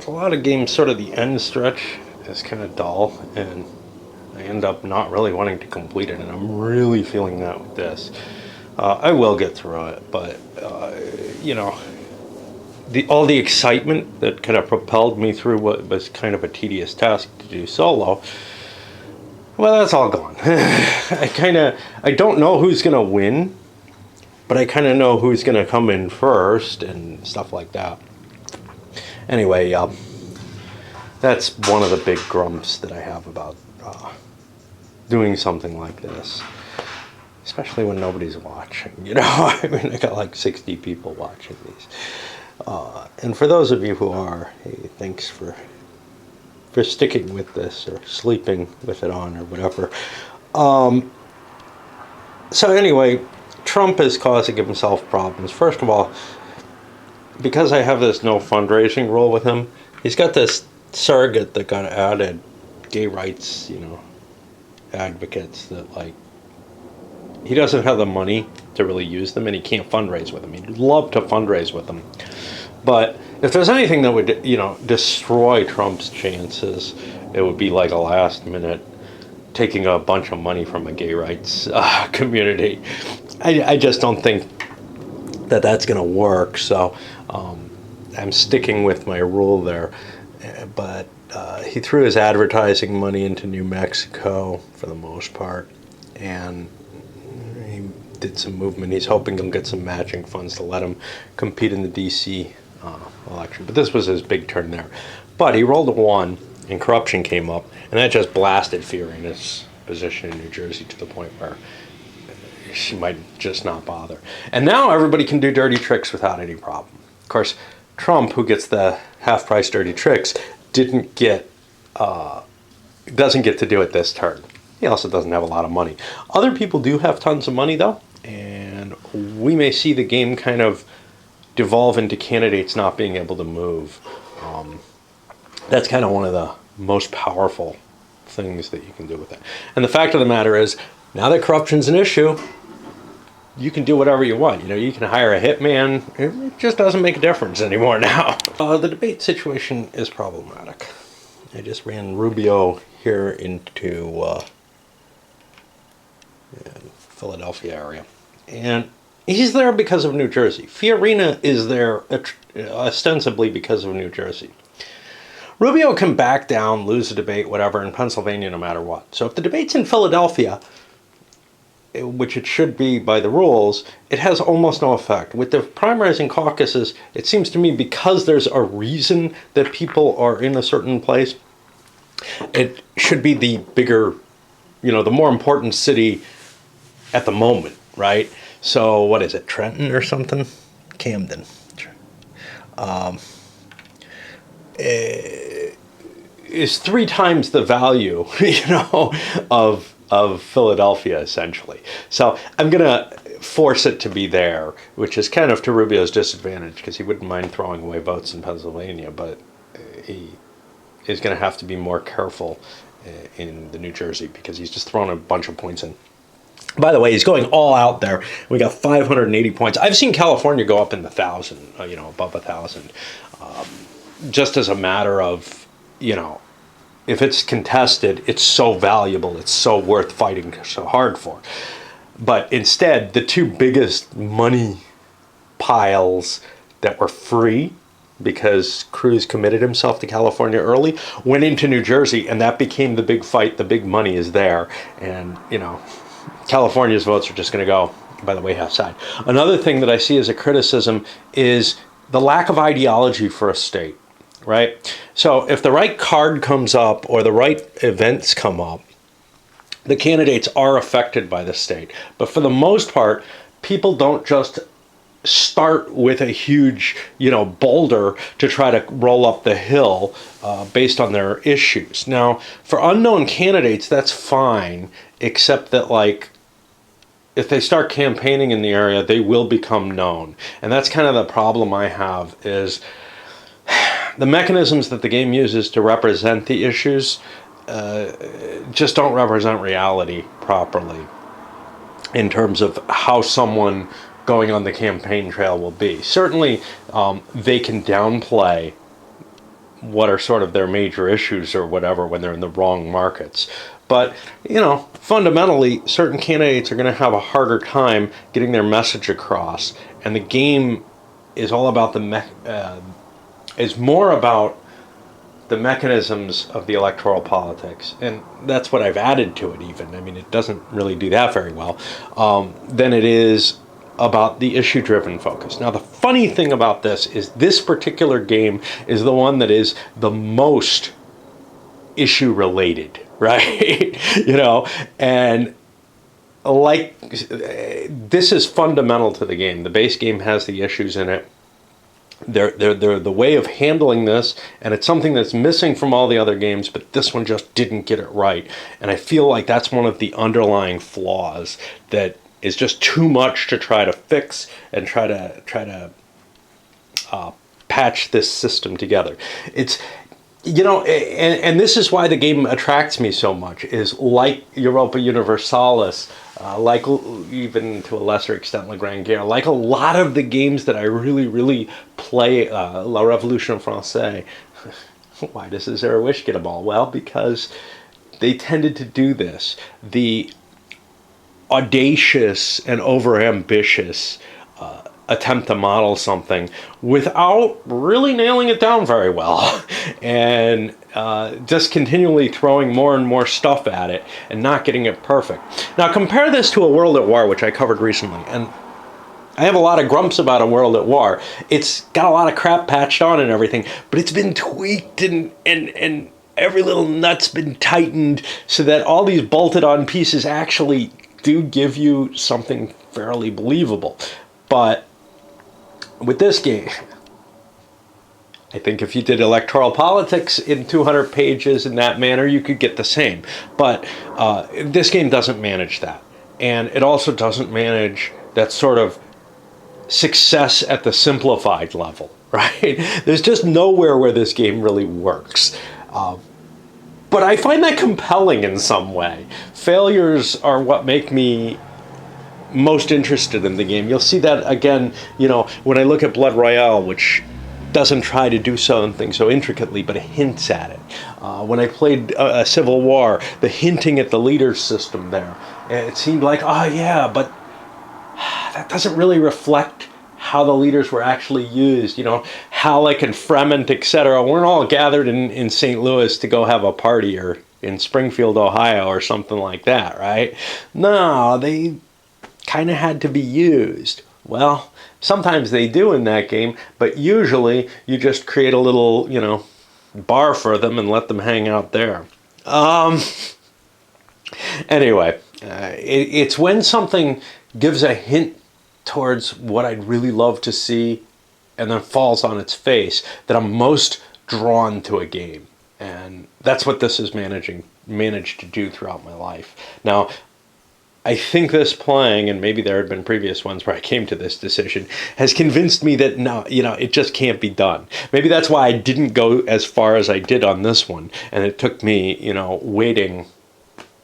a lot of games, sort of the end stretch is kind of dull, and I end up not really wanting to complete it, and I'm really feeling that with this. I will get through it, but you know, all the excitement that kind of propelled me through what was kind of a tedious task to do solo, well, that's all gone. I don't know who's gonna win, but I kind of know who's gonna come in first and stuff like that. Anyway, that's one of the big grumps that I have about doing something like this, especially when nobody's watching. You know, I mean, I got like 60 people watching these, and for those of you who are, hey, thanks for sticking with this or sleeping with it on or whatever. So anyway, Trump is causing himself problems. First of all, because I have this no fundraising rule with him, he's got this surrogate that got added, gay rights, advocates that, like, he doesn't have the money to really use them, and he can't fundraise with them. He'd love to fundraise with them. But if there's anything that would, destroy Trump's chances, it would be like a last minute taking a bunch of money from a gay rights community. I just don't think that that's going to work. So I'm sticking with my rule there. But he threw his advertising money into New Mexico for the most part, and he did some movement. He's hoping he'll get some matching funds to let him compete in the D.C. Election. But this was his big turn there. But he rolled a 1, and corruption came up, and that just blasted Fiorina's position in New Jersey to the point where she might just not bother. And now everybody can do dirty tricks without any problem. Of course, Trump, who gets the half-price dirty tricks, doesn't get to do it this turn. He also doesn't have a lot of money. Other people do have tons of money, though, and we may see the game kind of devolve into candidates not being able to move. That's kind of one of the most powerful things that you can do with it. And the fact of the matter is, now that corruption's an issue, you can do whatever you want. You can hire a hitman. It just doesn't make a difference anymore now. The debate situation is problematic. I just ran Rubio here into Philadelphia area, and he's there because of New Jersey. Fiorina is there ostensibly because of New Jersey. Rubio can back down, lose a debate, whatever, in Pennsylvania no matter what. So if the debate's in Philadelphia, which it should be by the rules, it has almost no effect. With the primaries and caucuses, it seems to me because there's a reason that people are in a certain place, it should be the bigger, the more important city at the moment, right? So what is it, Trenton or something? Camden. Is 3 times the value, of Philadelphia, essentially. So I'm going to force it to be there, which is kind of to Rubio's disadvantage because he wouldn't mind throwing away votes in Pennsylvania, but he is going to have to be more careful in the New Jersey because he's just thrown a bunch of points in. By the way, he's going all out there. We got 580 points. I've seen California go up in the 1,000, above 1,000, just as a matter of, if it's contested, it's so valuable, it's so worth fighting so hard for. But instead, the 2 biggest money piles that were free, because Cruz committed himself to California early, went into New Jersey, and that became the big fight. The big money is there, and, California's votes are just going to go by the wayside. Another thing that I see as a criticism is the lack of ideology for a state, right? So if the right card comes up or the right events come up, the candidates are affected by the state. But for the most part, people don't just start with a huge, boulder to try to roll up the hill based on their issues. Now, for unknown candidates, that's fine, except that, like, if they start campaigning in the area, they will become known. And that's kind of the problem I have is the mechanisms that the game uses to represent the issues just don't represent reality properly in terms of how someone going on the campaign trail will be. Certainly, they can downplay what are sort of their major issues or whatever when they're in the wrong markets. But, fundamentally, certain candidates are going to have a harder time getting their message across. And the game is all about is more about the mechanisms of the electoral politics. And that's what I've added to it even. I mean, it doesn't really do that very well. Than it is about the issue-driven focus. Now, the funny thing about this particular game is the one that is the most issue-related, right? And this is fundamental to the game. The base game has the issues in it. They're the way of handling this, and it's something that's missing from all the other games, but this one just didn't get it right. And I feel like that's one of the underlying flaws that is just too much to try to fix and try to patch this system together. It's and this is why the game attracts me so much, is like Europa Universalis, like even to a lesser extent La Grande Guerre, like a lot of the games that I really, really play, La Révolution Française. Why does the Zero-Wish get a ball? Well, because they tended to do this. The audacious and overambitious attempt to model something without really nailing it down very well, and just continually throwing more and more stuff at it and not getting it perfect. Now compare this to A World at War, which I covered recently, and I have a lot of grumps about A World at War. It's got a lot of crap patched on and everything, but it's been tweaked and every little nut's been tightened so that all these bolted on pieces actually do give you something fairly believable. But with this game, I think if you did electoral politics in 200 pages in that manner, you could get the same. But this game doesn't manage that. And it also doesn't manage that sort of success at the simplified level, right? There's just nowhere where this game really works. But I find that compelling in some way. Failures are what make me most interested in the game. You'll see that again, when I look at Blood Royale, which doesn't try to do something so intricately, but it hints at it. When I played Civil War, the hinting at the leader system there, it seemed like, oh yeah, but that doesn't really reflect how the leaders were actually used. Halleck and Fremont, etc. weren't all gathered in St. Louis to go have a party, or in Springfield, Ohio, or something like that, right? No, they kind of had to be used. Well, sometimes they do in that game, but usually you just create a little, bar for them and let them hang out there. Anyway, it's when something gives a hint towards what I'd really love to see and then falls on its face that I'm most drawn to a game. And that's what this has managed to do throughout my life. Now, I think this playing, and maybe there had been previous ones where I came to this decision, has convinced me that no, it just can't be done. Maybe that's why I didn't go as far as I did on this one, and it took me, waiting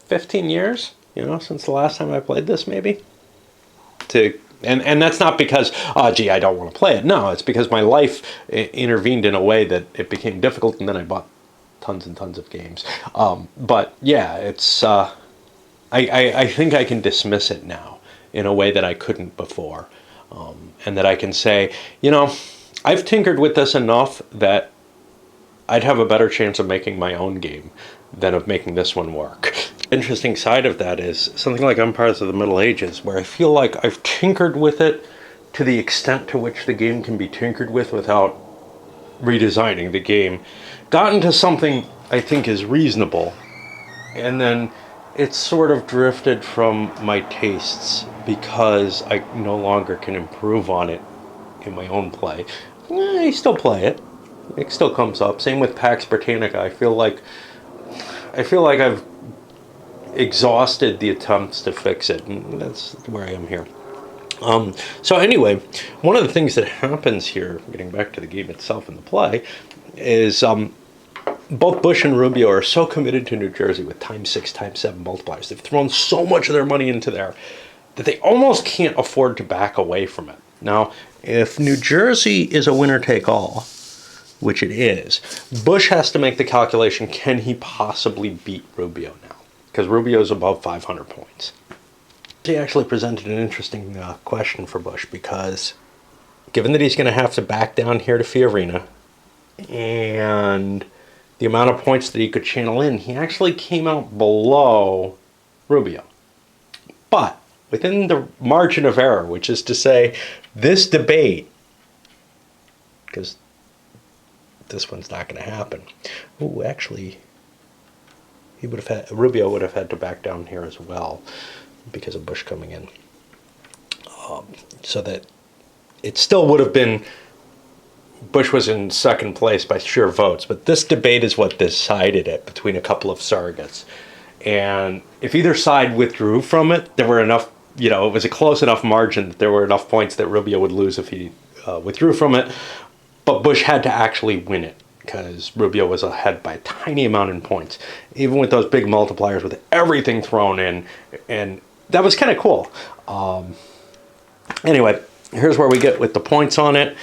15 years, since the last time I played this, maybe, and that's not because, I don't want to play it. No, it's because my life intervened in a way that it became difficult, and then I bought tons and tons of games. But yeah, it's I think I can dismiss it now in a way that I couldn't before, and that I can say, I've tinkered with this enough that I'd have a better chance of making my own game than of making this one work. Interesting side of that is something like Empires of the Middle Ages, where I feel like I've tinkered with it to the extent to which the game can be tinkered with without redesigning the game, gotten to something I think is reasonable, and then it's sort of drifted from my tastes because I no longer can improve on it in my own play. I still play it. It still comes up. Same with Pax Britannica. I feel like I've exhausted the attempts to fix it, and that's where I am here. So anyway, one of the things that happens here, getting back to the game itself and the play, is both Bush and Rubio are so committed to New Jersey with ×6, ×7 multipliers. They've thrown so much of their money into there that they almost can't afford to back away from it. Now, if New Jersey is a winner-take-all, which it is, Bush has to make the calculation, can he possibly beat Rubio now? Because Rubio's above 500 points. He actually presented an interesting question for Bush, because given that he's going to have to back down here to Fiorina, and the amount of points that he could channel in, he actually came out below Rubio. But within the margin of error, which is to say, this debate, because this one's not going to happen. Oh, actually, Rubio would have had to back down here as well because of Bush coming in. So that it still would have been, Bush was in second place by sheer votes, but this debate is what decided it between a couple of surrogates. And if either side withdrew from it, there were enough, it was a close enough margin that there were enough points that Rubio would lose if he withdrew from it. But Bush had to actually win it, because Rubio was ahead by a tiny amount in points, even with those big multipliers, with everything thrown in. And that was kind of cool. Anyway, here's where we get with the points on it.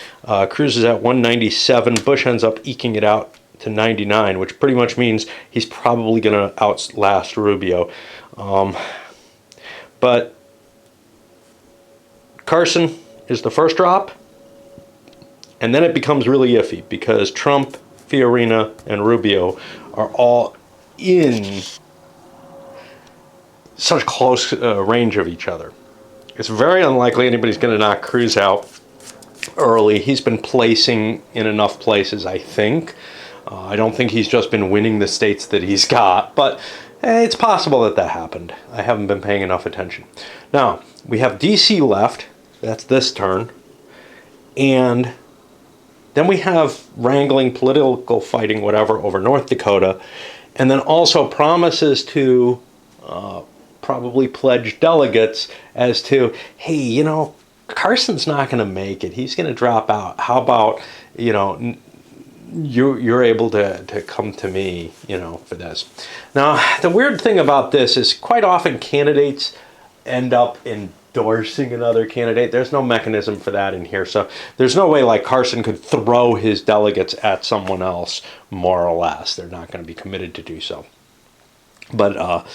Cruz is at 197. Bush ends up eking it out to 99, which pretty much means he's probably going to outlast Rubio. But Carson is the first drop. And then it becomes really iffy, because Trump, Fiorina, and Rubio are all in such close range of each other. It's very unlikely anybody's going to knock Cruz out early. He's been placing in enough places, I think. I don't think he's just been winning the states that he's got, but it's possible that happened. I haven't been paying enough attention. Now, we have D.C. left. That's this turn. And then we have wrangling, political fighting, whatever, over North Dakota. And then also promises to probably pledge delegates as to, hey, Carson's not going to make it. He's going to drop out. How about, you're able to come to me, for this. Now, the weird thing about this is quite often candidates end up endorsing another candidate. There's no mechanism for that in here. So there's no way like Carson could throw his delegates at someone else, more or less. They're not going to be committed to do so. But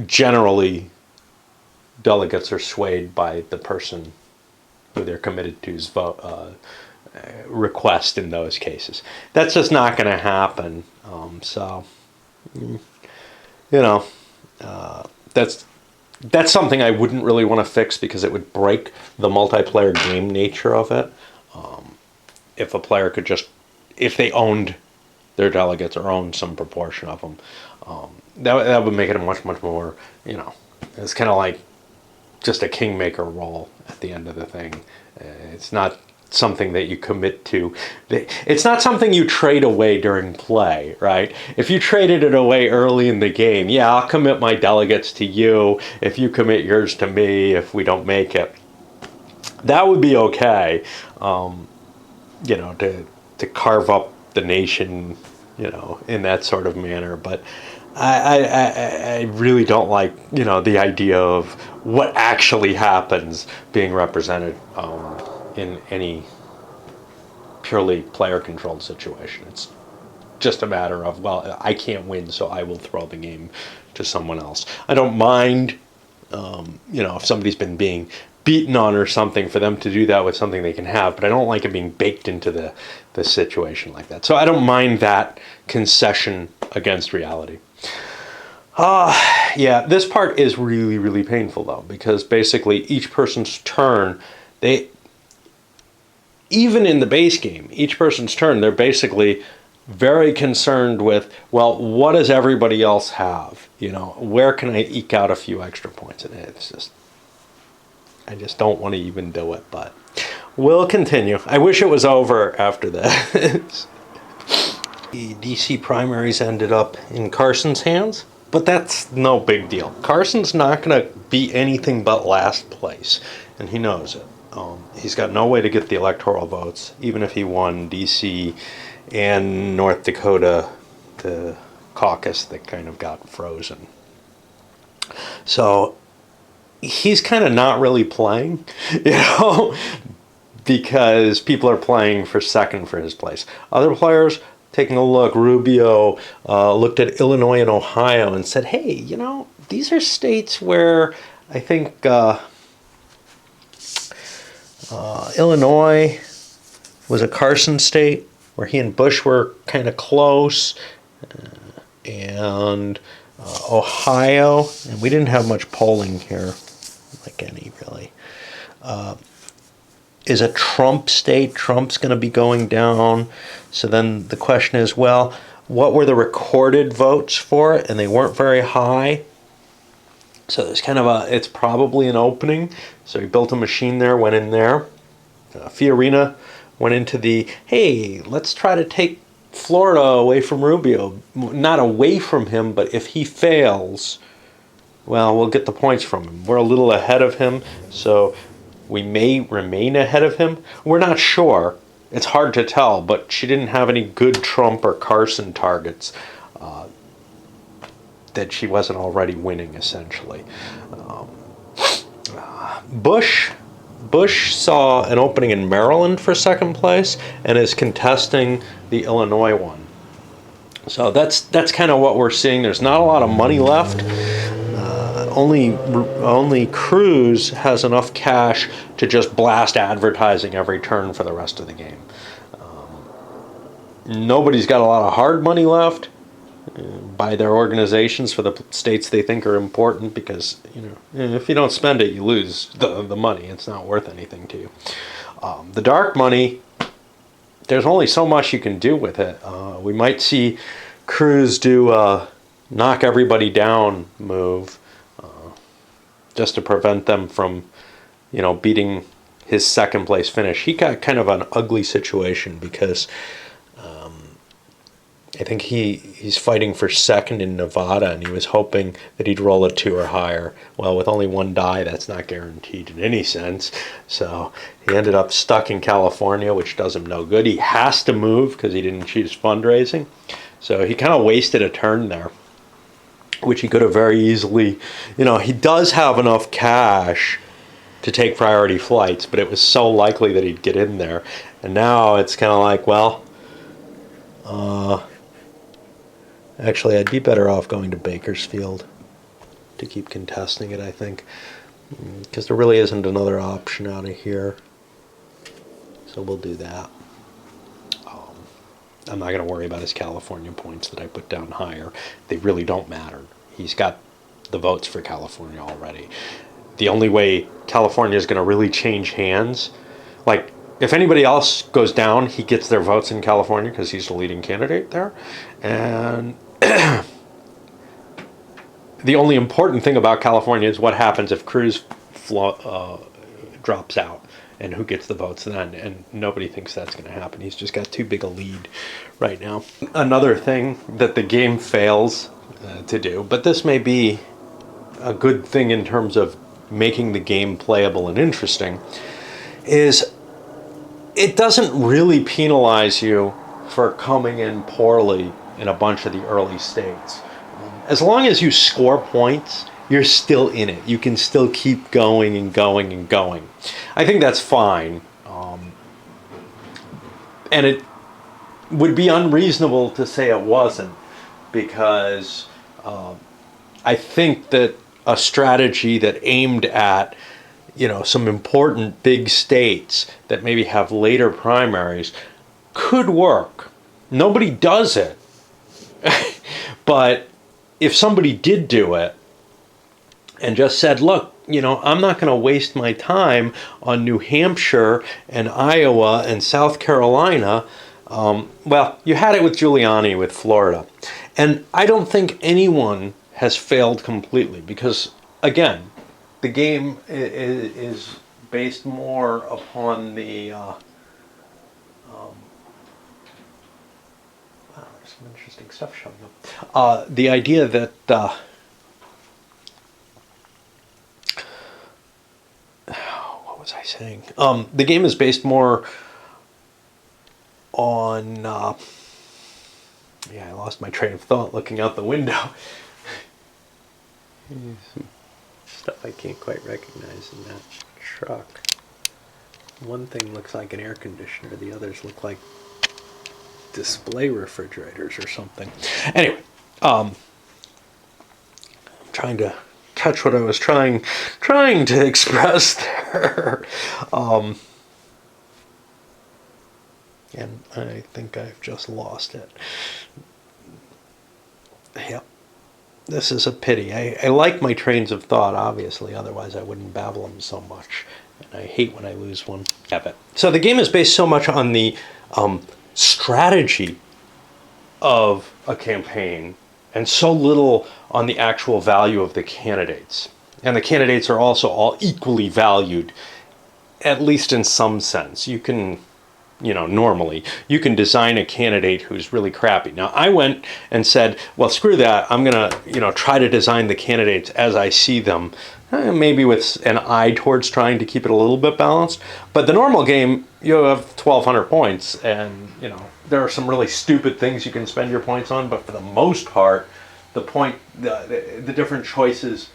generally, delegates are swayed by the person who they're committed to's vote, request in those cases. That's just not going to happen. That's something I wouldn't really want to fix, because it would break the multiplayer game nature of it. If a player could just, if they owned their delegates or owned some proportion of them, that would make it a much more, it's kind of like just a kingmaker role at the end of the thing. It's not something that you commit to. It's not something you trade away during play, right? If you traded it away early in the game, yeah, I'll commit my delegates to you if you commit yours to me if we don't make it. That would be okay, to carve up the nation, in that sort of manner. But I really don't like, the idea of what actually happens being represented in any purely player-controlled situation. It's just a matter of, well, I can't win, so I will throw the game to someone else. I don't mind, if somebody's been being beaten on or something, for them to do that with something they can have, but I don't like it being baked into the situation like that. So I don't mind that concession against reality. Yeah, this part is really, really painful, though, because basically each person's turn, even in the base game, each person's turn, they're basically very concerned with, well, what does everybody else have? Where can I eke out a few extra points? And I just don't want to even do it, but we'll continue. I wish it was over after this. The DC primaries ended up in Carson's hands, but that's no big deal. Carson's not going to be anything but last place, and he knows it. He's got no way to get the electoral votes, even if he won DC and North Dakota, the caucus that kind of got frozen. So he's kind of not really playing, because people are playing for second for his place. Other players taking a look, Rubio looked at Illinois and Ohio and said, hey, you know, these are states where I think Illinois was a Carson state where he and Bush were kind of close, and Ohio, and we didn't have much polling here, like any really, is a Trump state. Trump's going to be going down. So then the question is, well, what were the recorded votes for it? And they weren't very high. So there's kind of it's probably an opening. So he built a machine there, went in there. Fiorina went into the, hey, let's try to take Florida away from Rubio. Not away from him, but if he fails, well, we'll get the points from him. We're a little ahead of him, so we may remain ahead of him. We're not sure. It's hard to tell, but she didn't have any good Trump or Carson targets that she wasn't already winning, essentially. Bush saw an opening in Maryland for second place and is contesting the Illinois one. So that's kind of what we're seeing. There's not a lot of money left. Only Cruz has enough cash to just blast advertising every turn for the rest of the game. Nobody's got a lot of hard money left by their organizations for the states they think are important, because, you know, if you don't spend it, you lose the money. It's not worth anything to you. The dark money, there's only so much you can do with it. We might see Cruz do a knock everybody down move, just to prevent them from, you know, beating his second place finish. He got kind of an ugly situation because I think he's fighting for second in Nevada, and he was hoping that he'd roll a 2 or higher. Well, with only one die, that's not guaranteed in any sense. So he ended up stuck in California, which does him no good. He has to move because he didn't choose fundraising. So he kind of wasted a turn there, which he could have very easily, you know, he does have enough cash to take priority flights, but it was so likely that he'd get in there. And now it's kind of like, well, actually, I'd be better off going to Bakersfield to keep contesting it, I think, because there really isn't another option out of here. So we'll do that. I'm not going to worry about his California points that I put down higher. They really don't matter. He's got the votes for California already. The only way California is going to really change hands, like if anybody else goes down, he gets their votes in California because he's the leading candidate there. And the only important thing about California is what happens if Cruz drops out, and who gets the votes then. And nobody thinks that's going to happen. He's just got too big a lead right now. Another thing that the game fails to do, but this may be a good thing in terms of making the game playable and interesting, is it doesn't really penalize you for coming in poorly in a bunch of the early states. As long as you score points, you're still in it. You can still keep going and going and going. I think that's fine. And it would be unreasonable to say it wasn't, because I think that a strategy that aimed at, you know, some important big states that maybe have later primaries could work. Nobody does it. But if somebody did do it and just said, look, you know, I'm not going to waste my time on New Hampshire and Iowa and South Carolina. Well, you had it with Giuliani with Florida. And I don't think anyone has failed completely, because, again, the game is based more upon the there's some interesting stuff showing up. The idea that what was I saying? The game is based more on I lost my train of thought looking out the window. Some stuff I can't quite recognize in that truck. One thing looks like an air conditioner, the others look like display refrigerators or something. Anyway, I'm trying to catch what I was trying to express there. And I think I've just lost it. Yep. This is a pity. I like my trains of thought, obviously, otherwise I wouldn't babble them so much. And I hate when I lose one. So the game is based so much on the strategy of a campaign and so little on the actual value of the candidates. And the candidates are also all equally valued, at least in some sense. You can, normally, you can design a candidate who's really crappy. Now, I went and said, well, screw that. I'm going to, try to design the candidates as I see them, maybe with an eye towards trying to keep it a little bit balanced. But the normal game, you have 1,200 points, and, there are some really stupid things you can spend your points on, but for the most part, the different choices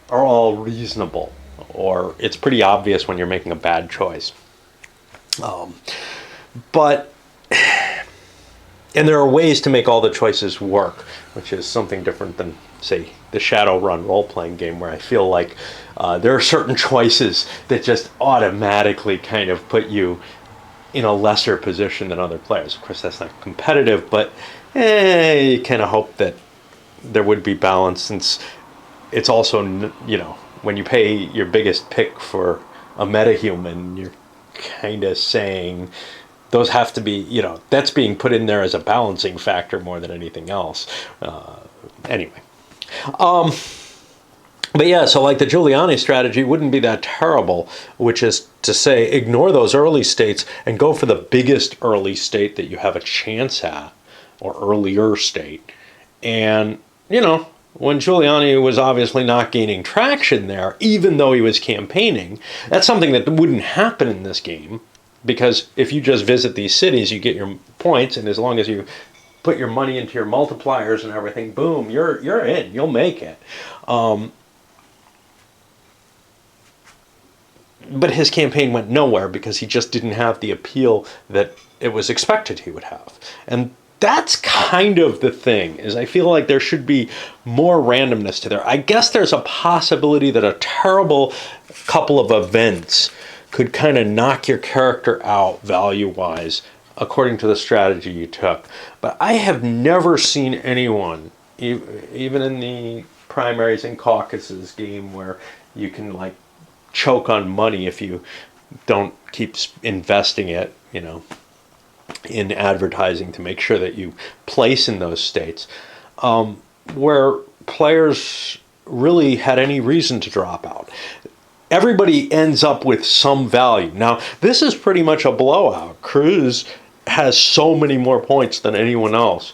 are all reasonable, or it's pretty obvious when you're making a bad choice. And there are ways to make all the choices work, which is something different than, say, the Shadowrun role-playing game, where I feel like there are certain choices that just automatically kind of put you in a lesser position than other players. Of course, that's not competitive, but you kind of hope that there would be balance, since it's also, when you pay your biggest pick for a metahuman, you're kind of saying those have to be, that's being put in there as a balancing factor more than anything else. Anyway. But yeah, so like the Giuliani strategy wouldn't be that terrible, which is to say, ignore those early states and go for the biggest early state that you have a chance at, or earlier state. And, when Giuliani was obviously not gaining traction there, even though he was campaigning, that's something that wouldn't happen in this game, because if you just visit these cities, you get your points, and as long as you put your money into your multipliers and everything, boom, you're in, you'll make it. But his campaign went nowhere because he just didn't have the appeal that it was expected he would have. And that's kind of the thing, is I feel like there should be more randomness to there. I guess there's a possibility that a terrible couple of events could kind of knock your character out value-wise according to the strategy you took. But I have never seen anyone, even in the primaries and caucuses game, where you can like choke on money if you don't keep investing it, in advertising to make sure that you place in those states, where players really had any reason to drop out. Everybody ends up with some value. Now, this is pretty much a blowout. Cruz has so many more points than anyone else.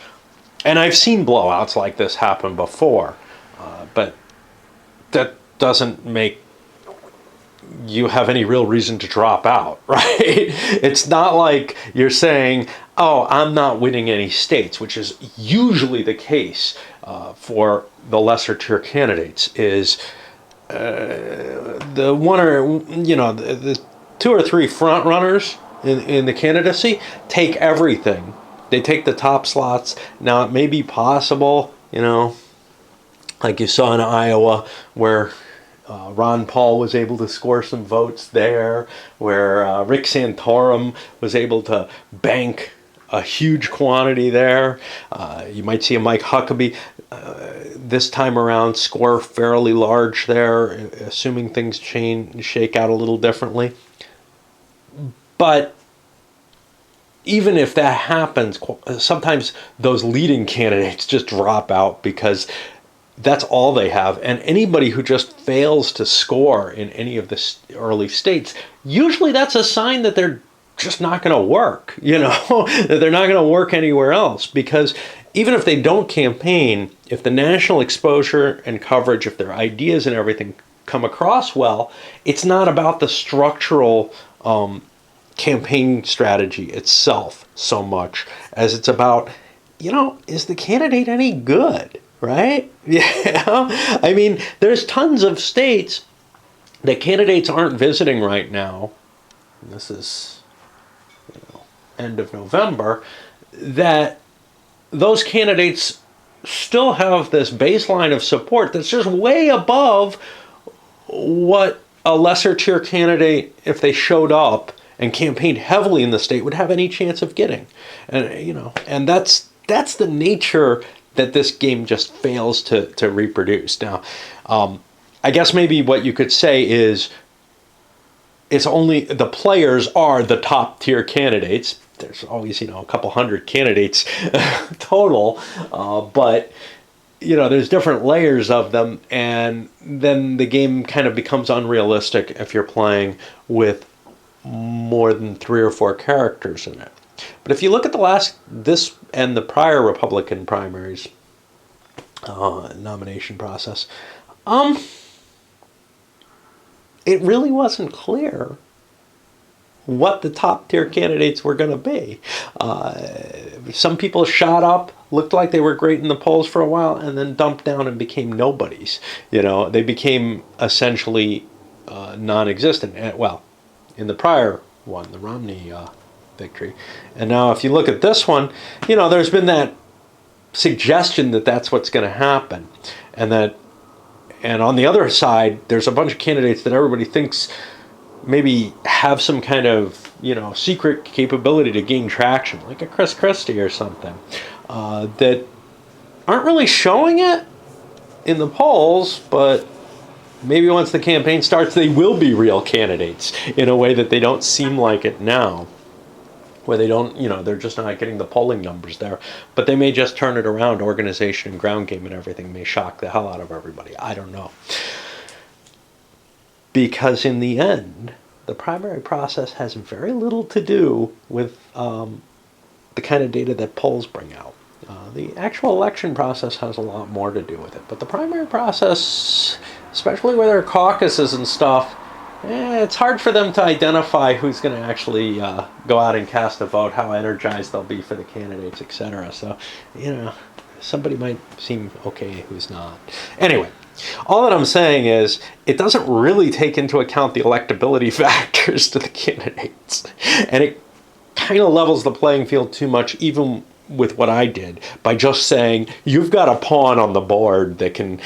And I've seen blowouts like this happen before, but that doesn't make you have any real reason to drop out, right? It's not like you're saying, oh, I'm not winning any states, which is usually the case for the lesser tier candidates, is the one or, the two or three front runners in the candidacy take everything. They take the top slots. Now, it may be possible, like you saw in Iowa, where Ron Paul was able to score some votes there, where Rick Santorum was able to bank a huge quantity there. You might see a Mike Huckabee this time around score fairly large there, assuming things shake out a little differently. But even if that happens, sometimes those leading candidates just drop out because that's all they have. And anybody who just fails to score in any of the early states, usually that's a sign that they're just not going to work, that they're not going to work anywhere else. Because even if they don't campaign, if the national exposure and coverage, if their ideas and everything come across well, it's not about the structural campaign strategy itself so much as it's about, is the candidate any good? Right? Yeah. I mean, there's tons of states that candidates aren't visiting right now and this is end of November, that those candidates still have this baseline of support that's just way above what a lesser tier candidate, if they showed up and campaigned heavily in the state, would have any chance of getting. And that's the nature that this game just fails to reproduce. Now, I guess maybe what you could say is it's only the players are the top tier candidates. There's always, a couple hundred candidates total, but there's different layers of them, and then the game kind of becomes unrealistic if you're playing with more than 3 or 4 characters in it. But if you look at this and the prior Republican primaries nomination process, it really wasn't clear what the top tier candidates were going to be. Some people shot up, looked like they were great in the polls for a while, and then dumped down and became nobodies. They became essentially non-existent. In the prior one, the Romney victory. And now if you look at this one, there's been that suggestion that that's what's going to happen. And on the other side, there's a bunch of candidates that everybody thinks maybe have some kind of, secret capability to gain traction, like a Chris Christie or something, that aren't really showing it in the polls, but maybe once the campaign starts, they will be real candidates in a way that they don't seem like it now, where they don't, they're just not getting the polling numbers there, but they may just turn it around. Organization and ground game and everything may shock the hell out of everybody. I don't know. Because in the end, the primary process has very little to do with the kind of data that polls bring out. The actual election process has a lot more to do with it. But the primary process, especially where there are caucuses and stuff, it's hard for them to identify who's going to actually go out and cast a vote, how energized they'll be for the candidates, etc. So, somebody might seem okay who's not. Anyway. All that I'm saying is it doesn't really take into account the electability factors to the candidates. And it kind of levels the playing field too much, even with what I did, by just saying, you've got a pawn on the board that can,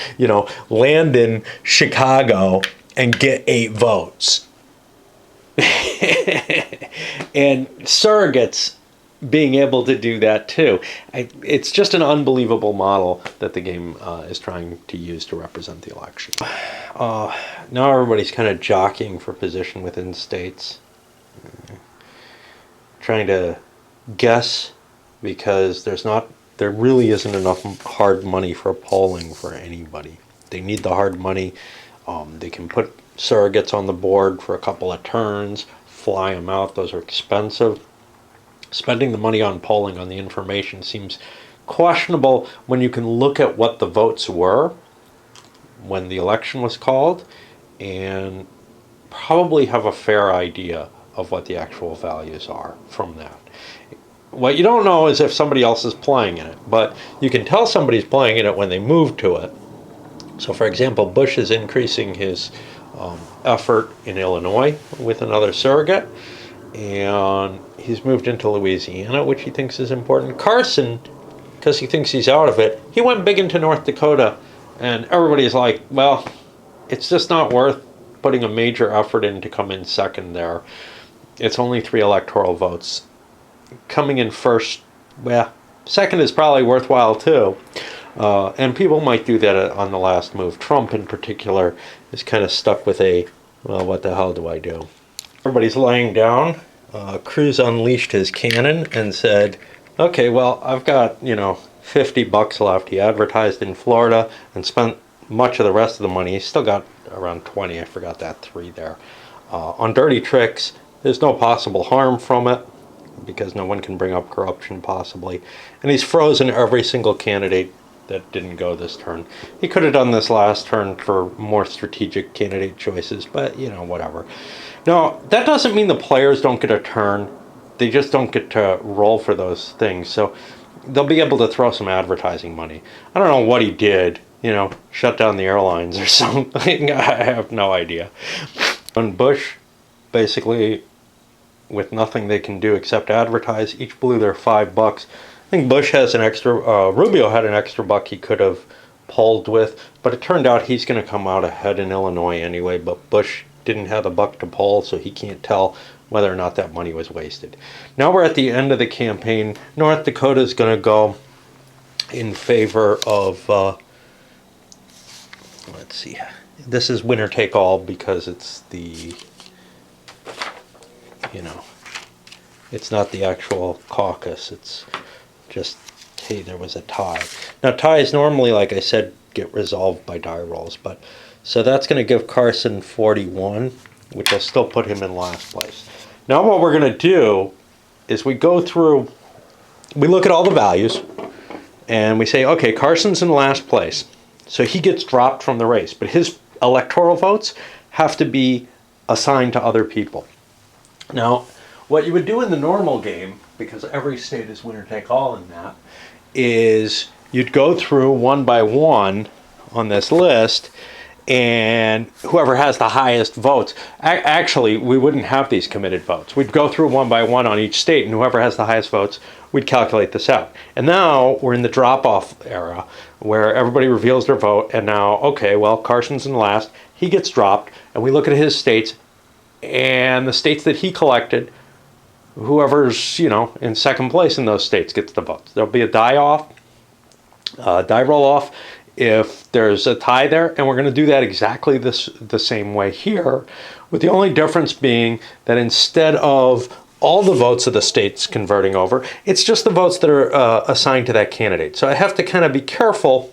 land in Chicago and get 8 votes. And surrogates being able to do that too. It's just an unbelievable model that the game is trying to use to represent the election. Now everybody's kind of jockeying for position within states. Trying to guess, because there really isn't enough hard money for polling for anybody. They need the hard money. They can put surrogates on the board for a couple of turns, fly them out. Those are expensive. Spending the money on polling on the information seems questionable when you can look at what the votes were when the election was called and probably have a fair idea of what the actual values are from that. What you don't know is if somebody else is playing in it, but you can tell somebody's playing in it when they move to it. So, for example, Bush is increasing his effort in Illinois with another surrogate, and he's moved into Louisiana, which he thinks is important. Carson, because he thinks he's out of it, he went big into North Dakota, and everybody's like, well, it's just not worth putting a major effort in to come in second there. It's only 3 electoral votes. Coming in first, second is probably worthwhile too. And people might do that on the last move. Trump in particular is kind of stuck with what the hell do I do? Everybody's laying down. Cruz unleashed his cannon and said, okay, well, I've got, $50 left. He advertised in Florida and spent much of the rest of the money. He's still got around 20. I forgot that 3 there. On dirty tricks, there's no possible harm from it because no one can bring up corruption possibly. And he's frozen every single candidate that didn't go this turn. He could have done this last turn for more strategic candidate choices, but, whatever. Now, that doesn't mean the players don't get a turn. They just don't get to roll for those things. So they'll be able to throw some advertising money. I don't know what he did, shut down the airlines or something. I have no idea. And Bush basically with nothing they can do except advertise. Each blew their $5. I think Bush has an extra, Rubio had an extra buck he could have polled with, but it turned out he's going to come out ahead in Illinois anyway, but Bush didn't have a buck to poll, so he can't tell whether or not that money was wasted. Now we're at the end of the campaign. North Dakota is going to go in favor of, let's see, this is winner take all because it's the, you know, it's not the actual caucus, it's just, hey, there was a tie. Now ties normally, like I said, get resolved by die rolls, but so that's going to give Carson 41, which will still put him in last place. Now what we're going to do is we go through, we look at all the values, and we say, okay, Carson's in last place, so he gets dropped from the race, but his electoral votes have to be assigned to other people. Now, what you would do in the normal game, because every state is winner take all in that, is you'd go through one by one on this list, and whoever has the highest votes, actually, we wouldn't have these committed votes. We'd go through one by one on each state, and whoever has the highest votes, we'd calculate this out. And now we're in the drop-off era, where everybody reveals their vote, and now, okay, well, Carson's in last, he gets dropped, and we look at his states, and the states that he collected, whoever's, you know, in second place in those states gets the votes. There'll be a die roll off, if there's a tie there, and we're going to do that exactly the same way here, with the only difference being that instead of all the votes of the states converting over, it's just the votes that are assigned to that candidate. So I have to kind of be careful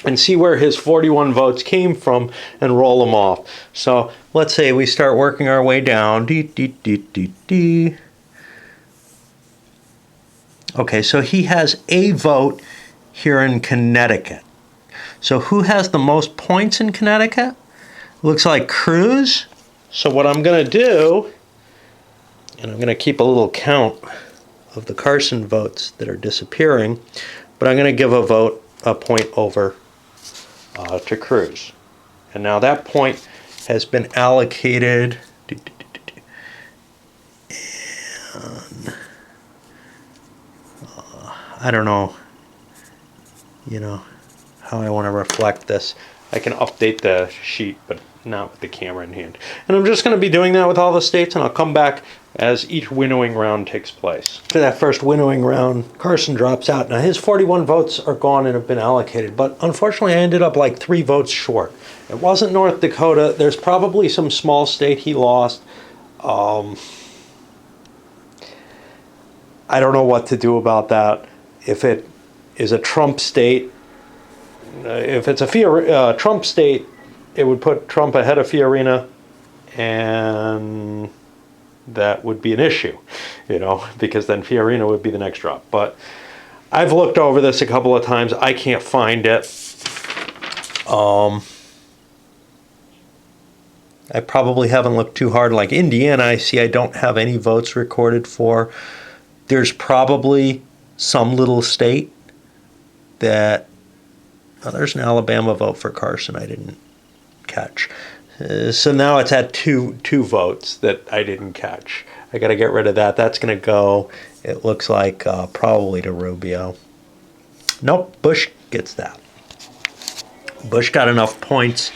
and see where his 41 votes came from and roll them off. So let's say we start working our way down. Okay, so he has a vote here in Connecticut. So who has the most points in Connecticut? Looks like Cruz. So what I'm going to do, and I'm going to keep a little count of the Carson votes that are disappearing, but I'm going to give a point over to Cruz. And now that point has been allocated, and I don't know, you know, how I want to reflect this. I can update the sheet, but not with the camera in hand. And I'm just going to be doing that with all the states, and I'll come back as each winnowing round takes place. After that first winnowing round, Carson drops out. Now his 41 votes are gone and have been allocated, but unfortunately I ended up like 3 votes short. It wasn't North Dakota. There's probably some small state he lost. I don't know what to do about that. If it is a Trump state, if it's a Trump state, it would put Trump ahead of Fiorina, and that would be an issue, you know, because then Fiorina would be the next drop. But I've looked over this a couple of times. I can't find it. I probably haven't looked too hard. Like Indiana, I see I don't have any votes recorded for. There's probably some little state that, oh, there's an Alabama vote for Carson I didn't catch. So now it's at two votes that I didn't catch. I got to get rid of that. That's going to go, it looks like, probably to Rubio. Nope, Bush gets that. Bush got enough points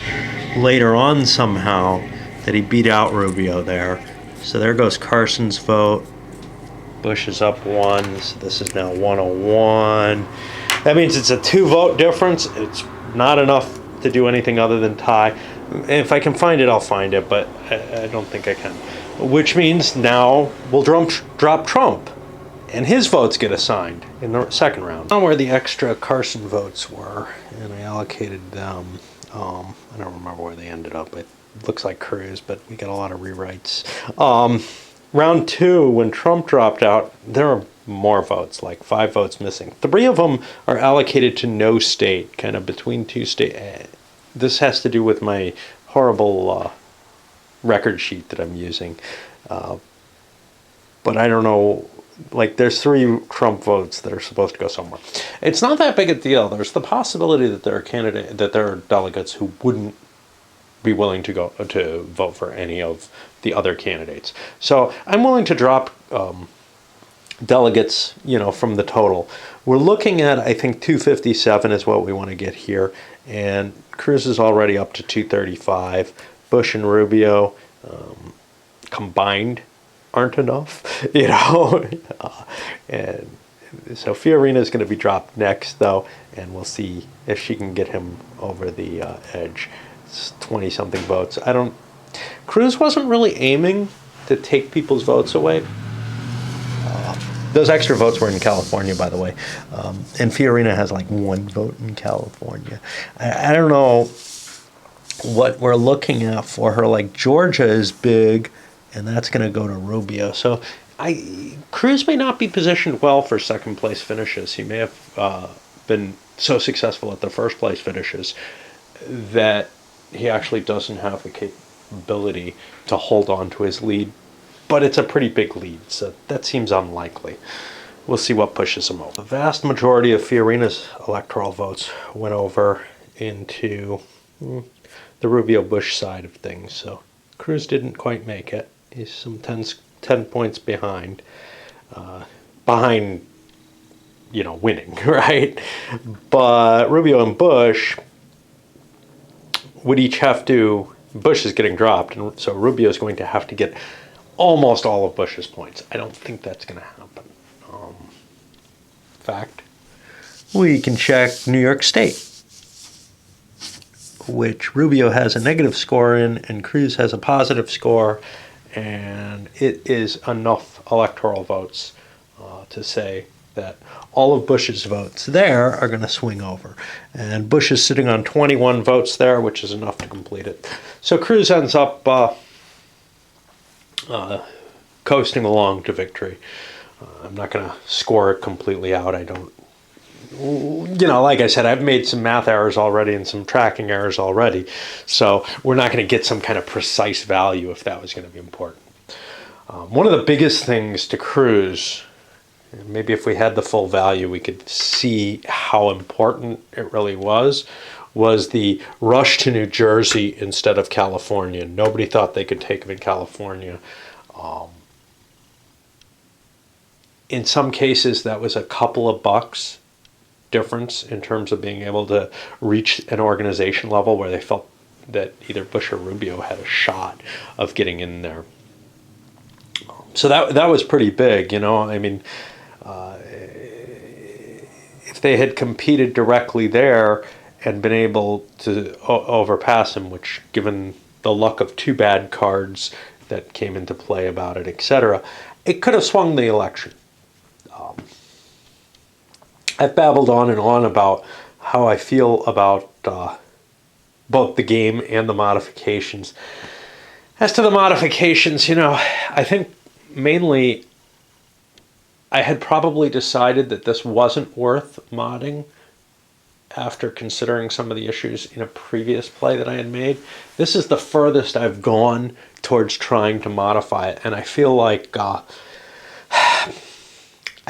later on somehow that he beat out Rubio there. So there goes Carson's vote. Bush is up 1, so this is now 101. That means it's a 2-vote difference. It's not enough to do anything other than tie. If I can find it, I'll find it, but I don't think I can. Which means now we'll drop Trump, and his votes get assigned in the second round. Now where the extra Carson votes were, and I allocated them. I don't remember where they ended up. It looks like Cruz, but we got a lot of rewrites. Round 2, when Trump dropped out, there are more votes, like 5 votes missing. 3 of them are allocated to no state, kind of between 2 states. This has to do with my horrible record sheet that I'm using. But I don't know, like there's 3 Trump votes that are supposed to go somewhere. It's not that big a deal. There's the possibility that there are delegates who wouldn't be willing to vote for any of the other candidates. So I'm willing to drop delegates, from the total. We're looking at, I think, 257 is what we want to get here, and Cruz is already up to 235. Bush and Rubio combined aren't enough, and so Fiorina is going to be dropped next, though, and we'll see if she can get him over the edge. It's 20-something votes. Cruz wasn't really aiming to take people's votes away. Those extra votes were in California, by the way. And Fiorina has like 1 vote in California. I don't know what we're looking at for her. Like Georgia is big, and that's going to go to Rubio. So Cruz may not be positioned well for second place finishes. He may have been so successful at the first place finishes that he actually doesn't have the capability to hold on to his lead. But it's a pretty big lead, so that seems unlikely. We'll see what pushes him over. The vast majority of Fiorina's electoral votes went over into the Rubio-Bush side of things, so Cruz didn't quite make it. He's some 10 points behind, winning, right? But Rubio and Bush would each have to, Bush is getting dropped, and so Rubio is going to have to get almost all of Bush's points. I don't think that's going to happen. In fact, we can check New York State, which Rubio has a negative score in, and Cruz has a positive score, and it is enough electoral votes to say that all of Bush's votes there are going to swing over. And Bush is sitting on 21 votes there, which is enough to complete it. So Cruz ends up coasting along to victory. I'm not going to score it completely out. I don't, like I said, I've made some math errors already and some tracking errors already. So we're not going to get some kind of precise value if that was going to be important. One of the biggest things to Cruz, maybe if we had the full value, we could see how important it really was the rush to New Jersey instead of California. Nobody thought they could take him in California. In some cases, that was a couple of bucks difference in terms of being able to reach an organization level where they felt that either Bush or Rubio had a shot of getting in there. So that was pretty big, I mean, if they had competed directly there and been able to overpass him, which given the luck of 2 bad cards that came into play about it, etc., it could have swung the election. I've babbled on and on about how I feel about both the game and the modifications. As to the modifications, I think mainly I had probably decided that this wasn't worth modding after considering some of the issues in a previous play that I had made. This is the furthest I've gone towards trying to modify it, and I feel like I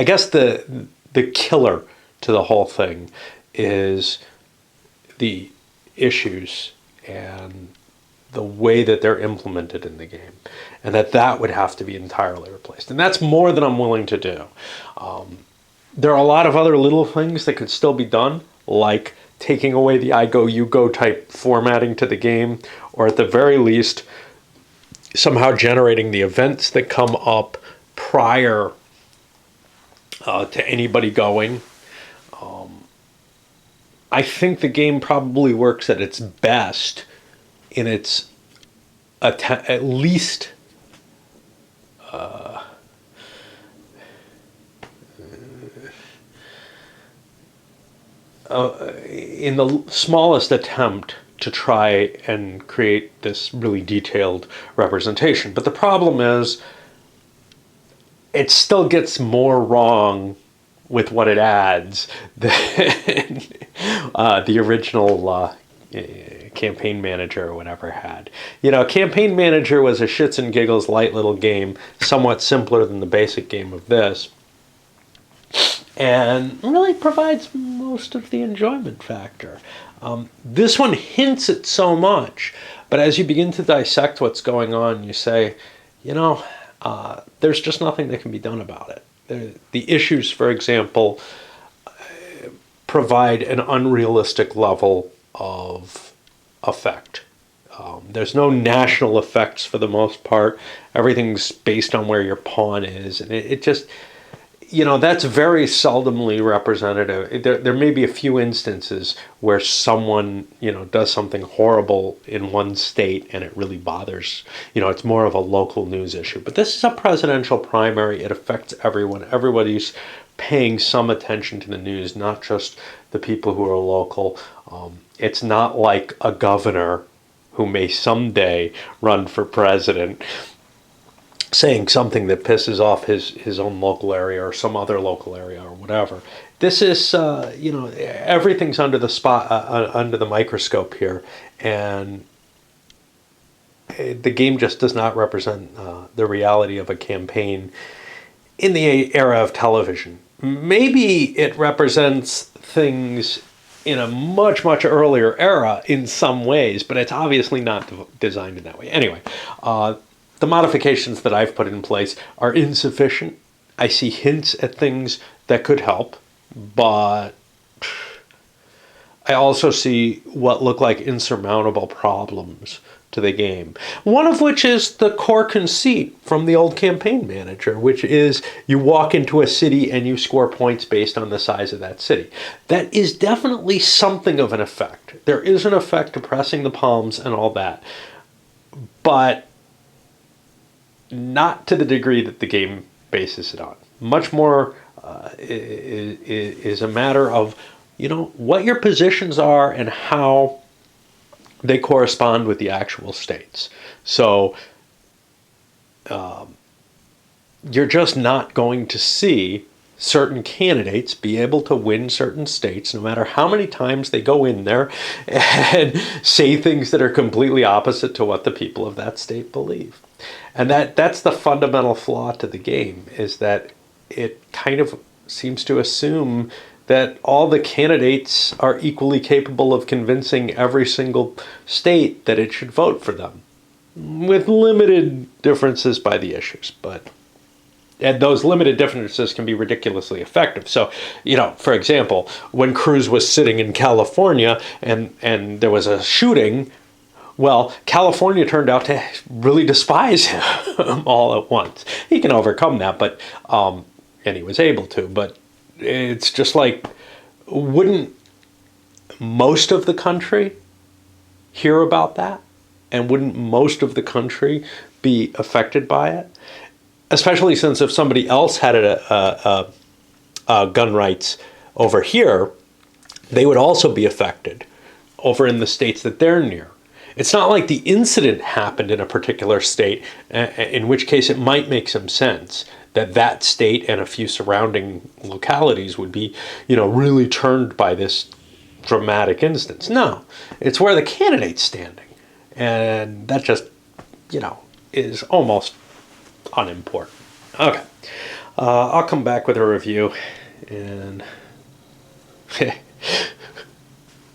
guess the killer to the whole thing is the issues and the way that they're implemented in the game, and that would have to be entirely replaced. And that's more than I'm willing to do. There are a lot of other little things that could still be done, like taking away the I go, you go type formatting to the game, or at the very least, somehow generating the events that come up prior to anybody going. I think the game probably works at its best in its at least in the smallest attempt to try and create this really detailed representation. But the problem is it still gets more wrong with what it adds than the original Campaign Manager or whatever had. Campaign Manager was a shits and giggles light little game, somewhat simpler than the basic game of this, and really provides a most of the enjoyment factor. This one hints at so much, but as you begin to dissect what's going on, you say, there's just nothing that can be done about it. The issues, for example, provide an unrealistic level of effect. There's no national effects for the most part. Everything's based on where your pawn is, and it just, that's very seldomly representative. There may be a few instances where someone, does something horrible in one state and it really bothers, it's more of a local news issue. But this is a presidential primary. It affects everyone. Everybody's paying some attention to the news, not just the people who are local. It's not like a governor who may someday run for president saying something that pisses off his own local area or some other local area or whatever. This is, everything's under the microscope here, and the game just does not represent the reality of a campaign in the era of television. Maybe it represents things in a much, much earlier era in some ways, but it's obviously not designed in that way. Anyway, the modifications that I've put in place are insufficient. I see hints at things that could help, but I also see what look like insurmountable problems to the game. One of which is the core conceit from the old Campaign Manager, which is you walk into a city and you score points based on the size of that city. That is definitely something of an effect. There is an effect to pressing the palms and all that, but not to the degree that the game bases it on. Much more is a matter of, what your positions are and how they correspond with the actual states. So you're just not going to see certain candidates be able to win certain states, no matter how many times they go in there and say things that are completely opposite to what the people of that state believe. And that's the fundamental flaw to the game, is that it kind of seems to assume that all the candidates are equally capable of convincing every single state that it should vote for them, with limited differences by the issues. And those limited differences can be ridiculously effective. So, for example, when Cruz was sitting in California and there was a shooting, well, California turned out to really despise him all at once. He can overcome that, and he was able to, but it's just like, wouldn't most of the country hear about that? And wouldn't most of the country be affected by it? Especially since if somebody else had gun rights over here, they would also be affected over in the states that they're near. It's not like the incident happened in a particular state, in which case it might make some sense that state and a few surrounding localities would be, really turned by this dramatic instance. No, it's where the candidate's standing. And that just, is almost unimportant. Okay. I'll come back with a review, and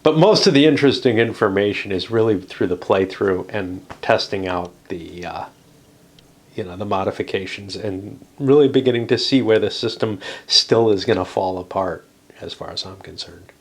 but most of the interesting information is really through the playthrough and testing out the the modifications, and really beginning to see where the system still is going to fall apart as far as I'm concerned.